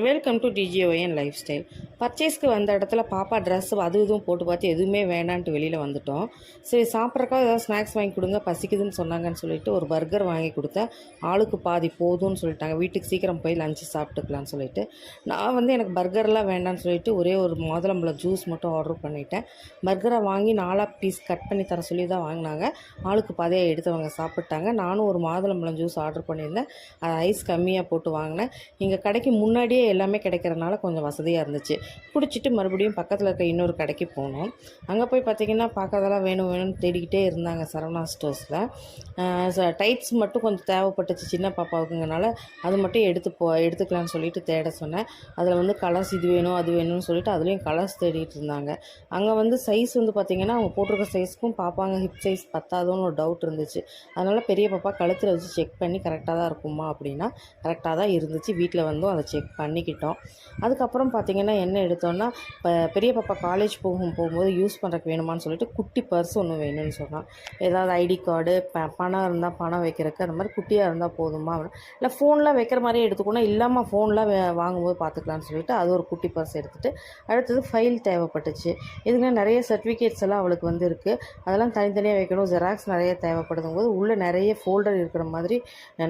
Welcome to DGON lifestyle. பர்ச்சேஸ்க்கு வந்த இடத்துல பாப்பா ட்ரெஸ் அது இதுவும் போட்டு பார்த்து எதுவுமே வேணான்ட்டு வெளியில் வந்துட்டோம். சரி சாப்பிட்றக்கா ஏதாவது ஸ்நாக்ஸ் வாங்கி கொடுங்க, பசிக்குதுன்னு சொன்னாங்கன்னு சொல்லிட்டு ஒரு பர்கர் வாங்கி கொடுத்தேன். ஆளுக்கு பாதி போதும்னு சொல்லிட்டாங்க. வீட்டுக்கு சீக்கிரம் போய் லஞ்சு சாப்பிட்டுக்கலான்னு சொல்லிட்டு நான் எனக்கு பர்கர்லாம் வேண்டான்னு சொல்லிட்டு ஒரே ஒரு மாதுளம்பழம் ஜூஸ் மட்டும் ஆர்டர் பண்ணிட்டேன். பர்கரை வாங்கி 4 பீஸ் கட் பண்ணி தர சொல்லி தான் வாங்கினாங்க. ஆளுக்கு பாதியாக எடுத்தவங்க சாப்பிட்டாங்க. நானும் ஒரு மாதுளம்பழம் ஜூஸ் ஆர்டர் பண்ணியிருந்தேன். அது ஐஸ் கம்மியாக போட்டு வாங்கினேன். எங்கள் கடைக்கு முன்னாடியே எல்லாமே கிடைக்கிறனால கொஞ்சம் வசதியாக இருந்துச்சு. பிடிச்சிட்டு மறுபடியும் பக்கத்தில் இருக்க இன்னொரு கடைக்கு போனோம். அங்கே போய் பார்த்திங்கன்னா பார்க்காதெல்லாம் வேணும்னு தேடிக்கிட்டே இருந்தாங்க சரவணா ஸ்டோர்ஸில். டைட்ஸ் மட்டும் கொஞ்சம் தேவைப்பட்டுச்சு சின்ன பாப்பாவுக்குங்கனால அது மட்டும் எடுத்துக்கலான்னு சொல்லிட்டு தேட சொன்னேன். அதில் கலர்ஸ் இது வேணும் அது வேணும்னு சொல்லிட்டு அதுலேயும் கலர்ஸ் தேடிட்டு இருந்தாங்க. அங்கே சைஸ் பார்த்திங்கன்னா அவங்க போட்டிருக்க சைஸ்க்கும் பாப்பாங்க ஹிப் சைஸ் பத்தாதோன்னு ஒரு டவுட் இருந்துச்சு. அதனால் பெரிய பாப்பா கழுத்தில் வச்சு செக் பண்ணி கரெக்டாக தான் இருக்குமா அப்படின்னா கரெக்டாக தான் இருந்துச்சு. வீட்டில் அதை செக் பண்ணிக்கிட்டோம். அதுக்கப்புறம் பார்த்திங்கன்னா என்ன எடுத்தோன்னா, இப்போ பெரிய பாப்பா காலேஜ் போகும்போது யூஸ் பண்ணுறக்கு வேணுமான்னு சொல்லிட்டு குட்டி பர்ஸ் ஒன்று வேணும்னு சொன்னான். ஏதாவது ஐடி கார்டு பணம் இருந்தால் பணம் வைக்கிறதுக்கு அந்த மாதிரி குட்டியாக இருந்தால் போதுமா, இல்லை ஃபோன்லாம் வைக்கிற மாதிரியே எடுத்துக்கணும், இல்லாமல் ஃபோன்லாம் வாங்கும்போது பார்த்துக்கலான்னு சொல்லிட்டு அது ஒரு குட்டி பர்ஸ் எடுத்துகிட்டு அடுத்தது ஃபைல் தேவைப்பட்டுச்சு. இதுங்க நிறைய சர்டிஃபிகேட்ஸ் எல்லாம் அவளுக்கு இருக்குது. அதெல்லாம் தனித்தனியாக வைக்கணும். ஜெராக்ஸ் நிறைய தேவைப்படுதும் போது உள்ளே நிறைய ஃபோல்டர் இருக்கிற மாதிரி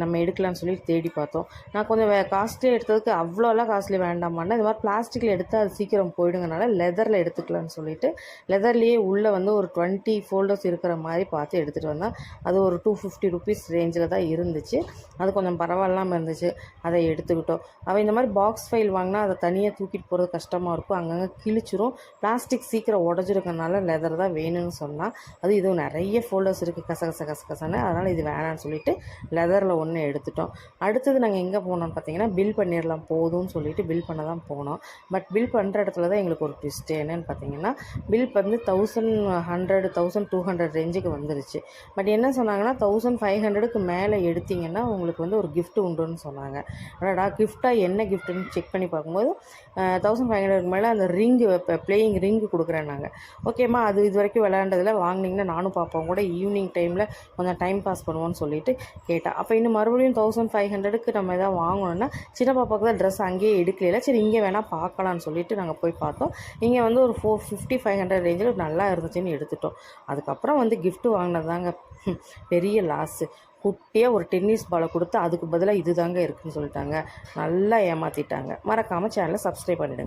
நம்ம எடுக்கலான்னு சொல்லி தேடி பார்த்தோம். நான் கொஞ்சம் காஸ்ட்லியாக எடுத்ததுக்கு அவ்வளோலாம் காஸ்ட்லி வேண்டாமான்னா இது மாதிரி பிளாஸ்டிக்கில் எடுத்தால் அது சீக்கிரம் போயிடுங்கனால லெதரில் எடுத்துக்கலான்னு சொல்லிட்டு லெதர்லேயே உள்ளே ஒரு 20 ஃபோல்டர்ஸ் இருக்கிற மாதிரி பார்த்து எடுத்துகிட்டு வந்தால் அது ஒரு 250 ருபீஸ் ரேஞ்சில் தான் இருந்துச்சு. அது கொஞ்சம் பரவாயில்லாமல் இருந்துச்சு. அதை எடுத்துக்கிட்டோம். அவள் இந்த மாதிரி பாக்ஸ் ஃபைல் வாங்கினா அதை தனியாக தூக்கிட்டு போகிறது கஷ்டமாக இருக்கும், அங்கங்கே கிழிச்சிரும். பிளாஸ்டிக் சீக்கிரம் உடஞ்சிருக்கனால லெதர் தான் வேணும்னு சொன்னால் அது இதுவும் நிறைய ஃபோல்டர்ஸ் இருக்குது கசகசன்னு, அதனால் இது வேணான்னு சொல்லிட்டு லெதரில் ஒன்று எடுத்துட்டோம். அடுத்தது நாங்கள் எங்கே போனோம்னு பார்த்தீங்கன்னா பில் பண்ணிடலாம் போதும்னு சொல்லிட்டு பில் பண்ண தான் போனோம். பட் பில் பண்ணுற இடத்துல தான் எங்களுக்கு ஒரு ட்விஸ்ட். என்னென்னு பார்த்தீங்கன்னா பில் 1100 1200 ரேஞ்சுக்கு வந்துருச்சு. பட் என்ன சொன்னாங்கன்னா 1500க்கு மேலே எடுத்திங்கன்னா உங்களுக்கு ஒரு கிஃப்ட் உண்டுன்னு சொன்னாங்க. அடடா கிஃப்டாக என்ன கிஃப்ட்டுன்னு செக் பண்ணி பார்க்கும்போது 1500க்கு மேலே அந்த ரிங்கு பிளேயிங் ரிங்கு கொடுக்குறேன்னாங்க. ஓகேம்மா அது இது வரைக்கும் விளையாண்டதில் வாங்கினீங்கன்னா நானும் பார்ப்போம் கூட ஈவினிங் டைமில் கொஞ்சம் டைம் பாஸ் பண்ணுவோன்னு சொல்லிட்டு கேட்டேன். அப்போ இன்னும் மறுபடியும் 1500க்கு நம்ம எதாவது வாங்கணுன்னா சின்ன பாப்பாவுக்கு தான் ட்ரெஸ் அங்கேயே எடுக்கல, சரி இங்கே வேணால் பார்க்கலான்னு சொல்லிட்டு நாங்கள் போய் பார்த்தோம். இங்கே ஒரு 450 500 ரேஞ்சில் நல்லா இருந்துச்சுன்னு எடுத்துட்டோம். அதுக்கப்புறம் கிஃப்ட் வாங்கினது தாங்க பெரிய லாஸு. குட்டியாக ஒரு டென்னிஸ் பாலை கொடுத்து அதுக்கு பதிலாக இது தாங்க இருக்குதுன்னு சொல்லிட்டாங்க. நல்லா ஏமாற்றிட்டாங்க. மறக்காமல் சேனலை சப்ஸ்கிரைப் பண்ணிவிடுங்க.